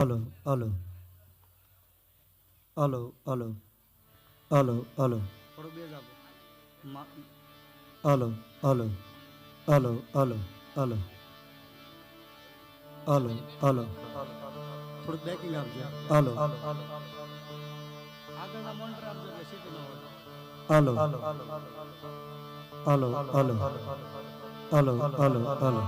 Hello hello hello hello hello hello થોડું બે જ આપો. Hello hello hello hello hello hello hello થોડુંક બેકિંગ આપજો. હલો આગળના મોનિટર આપજો એટલે સીટી ન હોય. Hello hello hello hello hello hello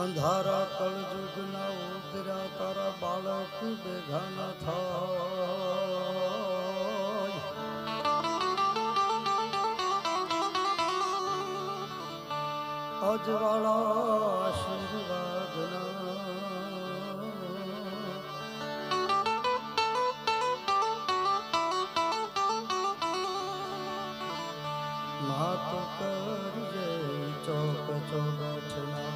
અંધારા કળજુગના ઉતર્યા તારા બાળક ભેગા ન થાય. અજવાળા આશીર્વાદના માત કરજે ચોક ચોગઠના.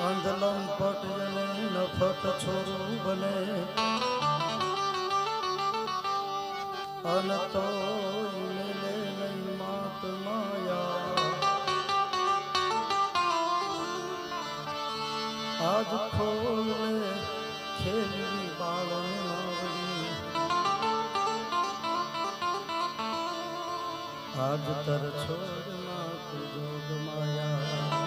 અંધલમ પટ જને નફટ છોરું બને અન તો મિલે નહીં માત માયા. આજ ખોલે ખેલવી બાળને માવડી આજ તર છોડ માત જોગ માયા.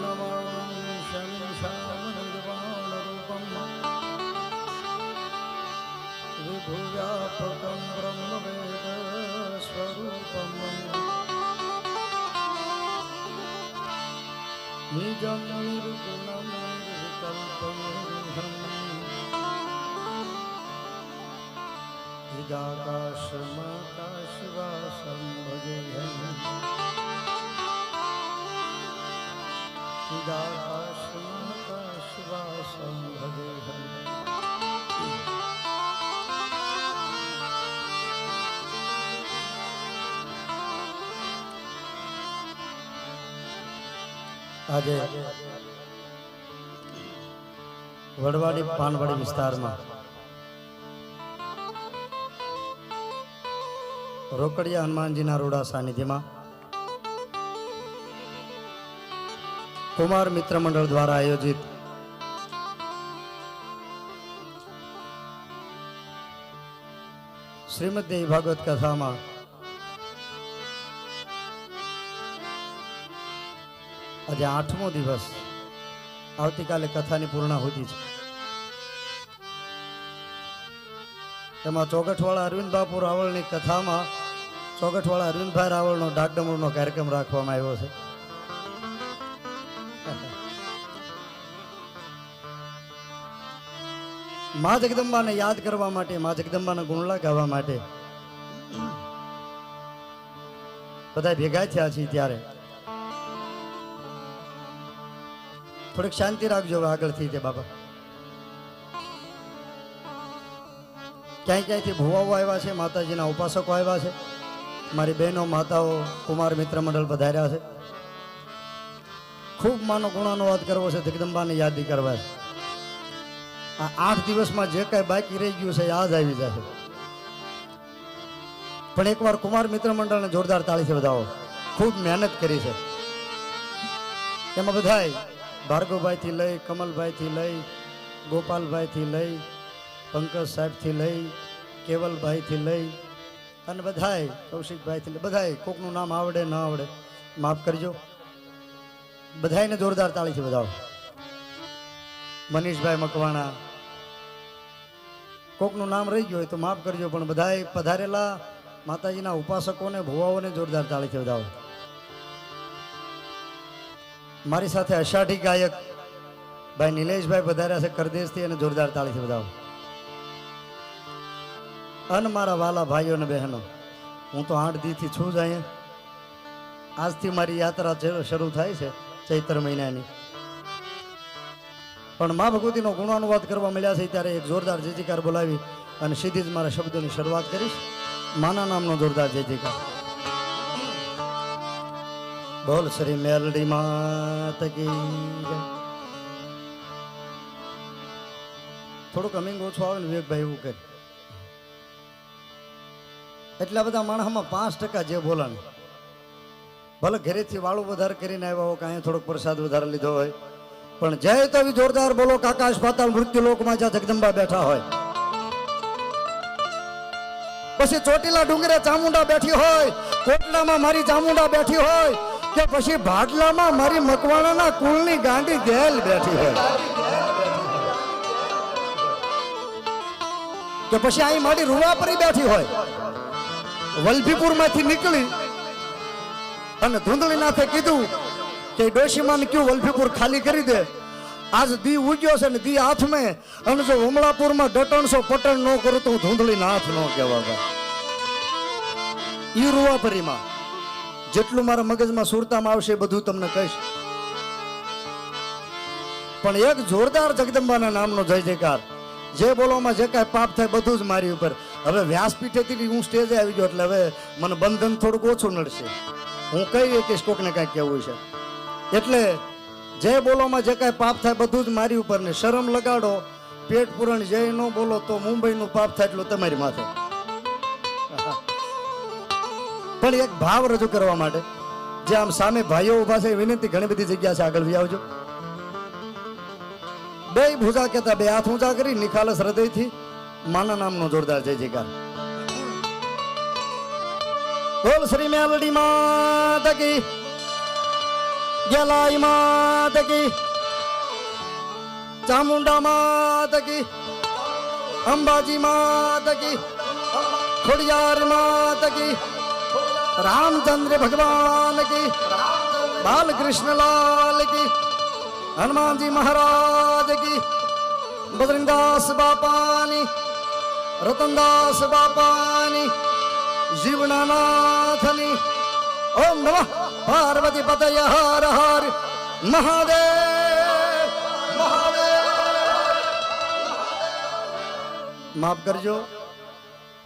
નમામિ શનિશાન નિર્વાણ રૂપમ વિભુવ્યાપકમ બ્રહ્મ વેદ સ્વરૂપમ નિજમ નિર્ગુણમ નિર્વિકલ્પમ નિર્હમ ઇદાકાશમાકાશવાસમ ભજેહમ ઇદાકાશમાકાશવાસમ ભજેહમ. આજે વડવાડી પાનવાડી વિસ્તારમાં રોકડિયા હનુમાનજીના રૂડા સાનિધ્યમાં કુમાર મિત્ર મંડળ દ્વારા આયોજિત શ્રીમદ દેવી ભાગવત કથામાં આજે 8મો દિવસ. આવતીકાલે કથાની પૂર્ણાહુતિ છે. એમાં ચોગઠવાળા અરવિંદ બાપુ રાવળની કથામાં ચોગઠવાળા અરવિંદભાઈ રાવળનો ડાકડમરૂનો કાર્યક્રમ રાખવામાં આવ્યો છે. મા જગદંબાને યાદ કરવા માટે, મા જગદંબાના ગુણલા ગાવા માટે બધા ભેગા થયા છીએ. ત્યારે થોડીક શાંતિ રાખજો આગળથી. તે બાબા ક્યાંય ક્યાંયથી ભુવાઓ આવ્યા છે, માતાજીના ઉપાસકો આવ્યા છે, મારી બહેનો માતાઓ કુમાર મિત્ર મંડળ પધાર્યા છે. ખૂબ માનો ગુણાનુવાદ કરવો છે, જગદંબાને યાદી કરવા છે. આ 8 દિવસમાં જે કાંઈ બાકી રહી ગયું છે યાદ આવી જશે. પણ એકવાર કુમાર મિત્ર મંડળને જોરદાર તાળીથી વધાવો. ખૂબ મહેનત કરી છે. એમાં બધાય ભાર્ગવભાઈ થી લઈ, કમલભાઈ થી લઈ, ગોપાલભાઈ થી લઈ, પંકજ સાહેબથી લઈ કેવલભાઈથી લઈ અને બધાય કૌશિકભાઈથી લઈ બધાય કોકનું નામ આવડે ન આવડે માફ કરજો. બધાયને જોરદાર તાળીથી વધાવો. મનીષભાઈ મકવાણા, કોકનું નામ રહી ગયું હોય તો માફ કરજો, પણ બધાય પધારેલા માતાજીના ઉપાસકોને ભુવાઓને જોરદાર તાળીથી વધાવો. મારી સાથે અષાઢી ગાયક ભાઈ નિલેશભાઈ પધાર્યા છે કરદેશથી, અને જોરદાર તાળીથી વધાવો. અને મારા વાલા ભાઈઓ અને બહેનો, હું તો 8 દીથી છું જ અહીંયા. આજથી મારી યાત્રા શરૂ થાય છે ચૈત્ર મહિનાની. પણ મા ભગવતીનો ગુણાનુવાદ કરવા મળ્યા છે ત્યારે એક જોરદાર જય જયકાર બોલાવી અને સીધી જ મારા શબ્દોની શરૂઆત કરીશ. માના નામનો જોરદાર જય જયકાર. બોલ શ્રી મેલડી માત કી જય. થોડુંક અમિંગ ઓછું આવે ને વિવેકભાઈ એવું કરે. એટલા બધા માણસમાં 5% જે બોલાણ, ભલે ઘરેથી વાળું વધારે કરીને આવ્યા હોય, કાંઈ થોડોક પ્રસાદ વધારે લીધો હોય, પણ જય તો જોરદાર બોલો. આકાશ પાતાળ મૃત્યુ લોકમાં જ્યાં જગદંબા બેઠા હોય, પછી ચોટીલા ડુંગરે ચામુંડા બેઠી હોય, કોટડામાં મારી ચામુંડા બેઠી હોય, કે પછી ભાડલામાં મારી મકવાણાના કુળની ગાંડી ગેલ બેઠી હોય, કે પછી અહીં મારી રૂવાપરી બેઠી હોય, વલભીપુર માંથી નીકળી અને ધૂંધળીનાથે કીધું કે ડોશીમાને કયું વલભીપુર ખાલી કરી દે. આજ દી ઉગ્યો છે ને દી હાથ મેં, અને જો ઉમળાપુરમાં ડટણસો પટણ ન કરું તો હું ધૂંધળીનાથ ન કહેવા. ઈ રૂવાપરીમાં જેટલું મારા મગજમાં સુરતામાં આવશે એ બધું તમને કહીશ. પણ એક જોરદાર જગદંબાના નામનો જય જયકાર. જે બોલવામાં જે કાંઈ પાપ થાય બધું જ મારી ઉપર. હવે વ્યાસપીઠેથી હું સ્ટેજે આવી ગયો એટલે હવે મને બંધન થોડુંક ઓછું નડશે. હું કઈ કહીશ કોકને કાંઈક કહેવું છે. એટલે જે બોલોમાં જે કાંઈ પાપ થાય બધું જ મારી ઉપર. ને શરમ લગાડો, પેટ પૂરણ જય ન બોલો તો મુંબઈનું પાપ થાય એટલું તમારી માથે. પણ એક ભાવ રજૂ કરવા માટે જે આમ સામે ભાઈઓ ઉભા છે, વિનંતી ઘણી બધી જગ્યા છે, આગળ આવજો. બે ભૂજા કહેતા બે હાથ ઊંચા કરી નિખાલસ હૃદયથી માના નામનો જોરદાર જય જયકાર. બોલ શ્રી મેલડી માત કી, ગેલાઈ માત કી, ચામુંડા માત કી, અંબાજી માત કી, ખોડિયાર માત કી, रामचंद्र भगवान की, बालकृष्ण लाल की, हनुमान जी महाराज की, बद्रीदास बापानी, रतनदास बापानी, जीवनानाथनी. ओम नमः पार्वती पतय हर हर महादेव महादेव. माफ करजो,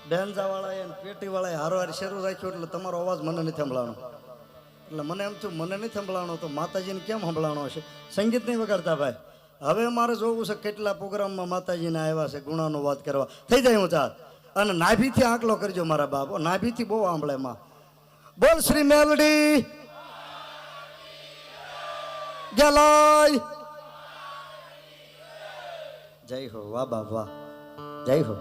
ડેન્ઝા વાળાએ અને પેટી વાળાએ હારવાર શરૂ રાખ્યો એટલે તમારો અવાજ મને નથી સંભળાણો. એટલે મને એમ થયું મને નથી સંભળાણો તો માતાજીને કેમ સંભળાણો હશે. સંગીત નહીં વગાડતા ભાઈ. હવે મારે જોવું છે કેટલા પ્રોગ્રામમાં માતાજીને આવ્યા છે ગુણાનો વાત કરવા. થઈ જાય હું ચાલ. અને નાભીથી આંકલો કરજો મારા બાપો, નાભીથી બહુ આંબળે માં. બોલ શ્રી મેલડી ગેલાય જય હો. વાહ બાપ વાહ, જય હો.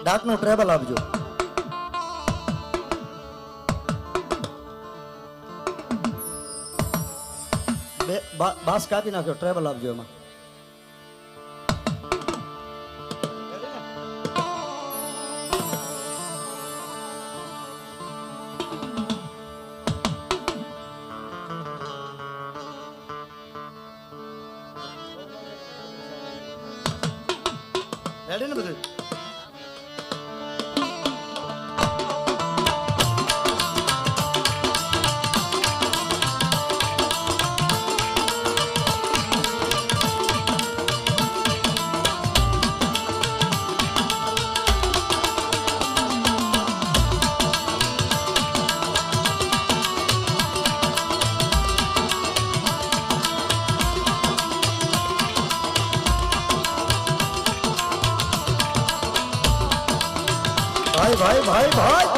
ડાકનો ટ્રેબલ આપજો. બે બાસ કાપી નાખ્યો, ટ્રેબલ આપજો એમાં. રેડી ને બધું? ભાઈ ભાઈ ભાઈ ભાઈ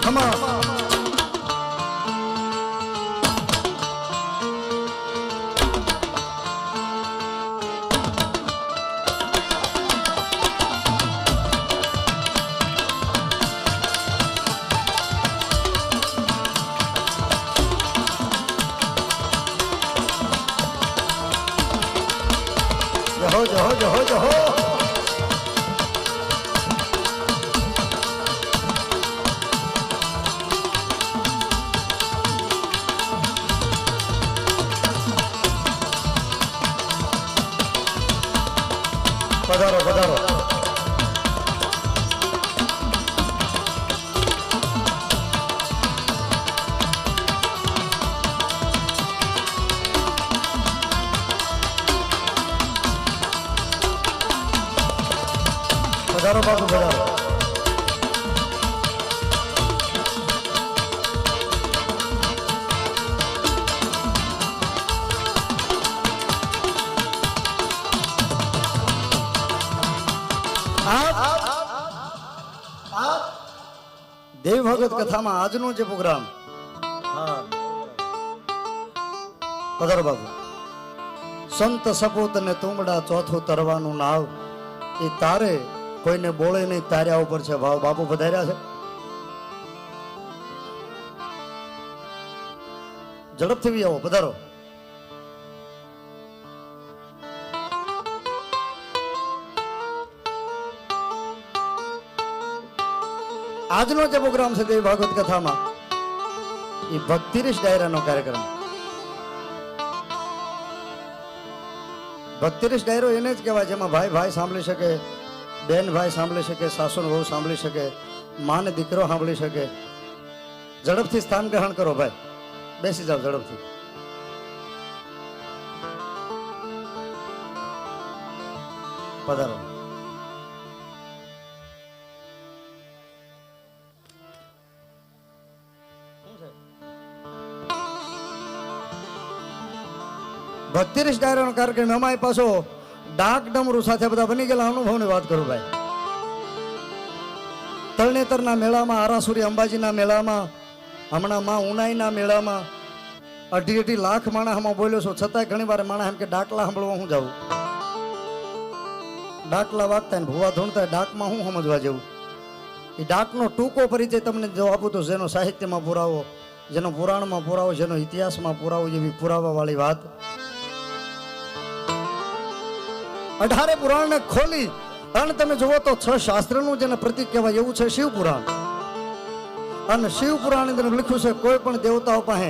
ખમા જહો જહો જહો જહો પધારો પધારો પધારો બાપુ પધારો દેવ ભગત કથામાં આજનો જે પ્રોગ્રામ પધારો બાપુ સંત સપૂત ને તુંબડા ચોથું તરવાનું નાવ એ તારે કોઈને બોલે નહીં તાર્યા ઉપર છે ભાવ બાપુ પધાર્યા છે ઝડપથી બી આવો પધારો આજનો જે પ્રોગ્રામ છે દેવ ભાગવત કથામાં એ ભક્તિરસ ડાયરાનો કાર્યક્રમ ભક્તિરસ ડાયરો એને જ કહેવાય જેમાં ભાઈ ભાઈ સાંભળી શકે બેન ભાઈ સાંભળી શકે સાસુ વહુ સાંભળી શકે માને દીકરો સાંભળી શકે ઝડપથી સ્થાન ગ્રહણ કરો ભાઈ બેસી જાઓ ઝડપથી પધારો ભક્તિરસ ડાયરાનો કાર્યક્રમ અમારી પાછો ડાક ડમરૂ સાથે બધા બની ગયેલા અનુભવની વાત કરું ભાઈ તરણેતરના મેળામાં આરાસુરી અંબાજીના મેળામાં હમણાં માં ઉનાઈના મેળામાં 2.5 લાખ માણસમાં બોલ્યો છું છતાંય ઘણી વાર માણસ એમ કે ડાકલા સાંભળવા હું જાઉં ડાકલા વાગતા ને ભૂવા ધૂણતા ડાકમાં હું સમજવા જેવું એ ડાકનો ટૂંકો પરિચય તમને જો આપું તો જેનો સાહિત્યમાં પુરાવો જેનો પુરાણમાં પુરાવો જેનો ઇતિહાસમાં પુરાવો એવી પુરાવા વાળી વાત 18 પુરાણને ખોલી અને તમે જુઓ તો 6 શાસ્ત્રનું જેને પ્રતીક કહેવાય એવું છે શિવ પુરાણ અને શિવ પુરાણ અંદર લખ્યું છે કોઈ પણ દેવતાઓ પાસે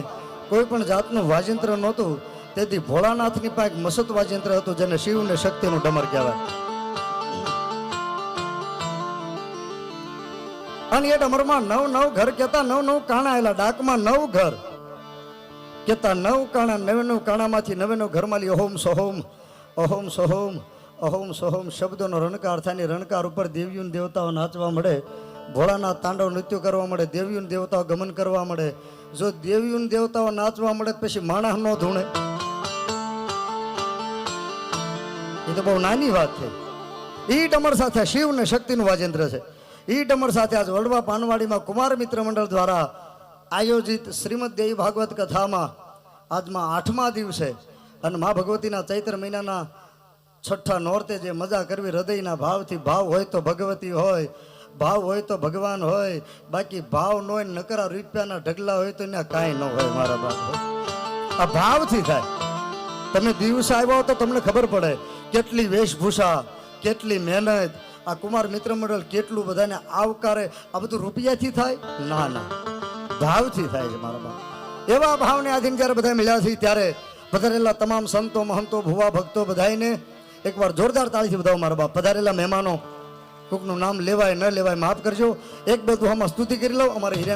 કોઈ પણ જાતનું વાજિંત્ર નહોતું તેથી ભોળાનાથની પાસે મસત વાજિંત્ર હતું જેને શિવને શક્તિનું ડમર કહેવાય અને એ ડમરમાં 9 ઘર કહેતા 9 કાણા આવેલા ડાકમાં 9 ઘર કહેતા 9 કાણા 9 કાણામાંથી 9 ઘરમાં લી ઓમ સોહમ અહોમ સોહમ અહોમ સોહમ શબ્દોનો રણકાર થાય રણકાર ઉપર દેવીઓ દેવતાઓ નાચવા મળે ભોળાનાથ તાંડવ નૃત્ય કરવા મળે દેવીઓ દેવતાઓ ગમન કરવા મળે જો દેવીઓ દેવતાઓ નાચવા મળે પછી માણસ ન ધૂણે એ તો બહુ નાની વાત છે ઈ ડમર સાથે શિવ ને શક્તિનું વાજેન્દ્ર છે ઈ ડમર સાથે આજ વડવા પાનવાડીમાં કુમાર મિત્ર મંડળ દ્વારા આયોજિત શ્રીમદ દેવી ભાગવત કથામાં આજમાં 8મા દિવસે અને મા ભગવતીના ચૈત્ર મહિનાના 6ઠા નોરતે જે મજા કરવી હૃદયના ભાવથી ભાવ હોય તો ભગવતી હોય ભાવ હોય તો ભગવાન હોય બાકી ભાવ ન હોય નકરા રૂપિયાના ઢગલા હોય તો એને કાંઈ ન હોય મારા બાપ આ ભાવથી થાય તમે દિવસ આવ્યા તો તમને ખબર પડે કેટલી વેશભૂષા કેટલી મહેનત આ કુમાર મિત્ર મંડળ કેટલું બધાને આવકારે આ બધું રૂપિયાથી થાય ના ના ભાવથી થાય છે મારા બાપ એવા ભાવને આધીન જ્યારે બધા મળ્યા છે ત્યારે પધારેલા તમામ સંતો મહંતો ભુવા ભક્તો બધાને એકવાર જોરદાર તાળીથી બધાઓ મારા બાપ પધારેલા મહેમાનો કોકનું નામ લેવાય ન લેવાય માફ કરજો 1-2 દુહામાં સ્તુતિ કરી લઉં અમારે હિરેન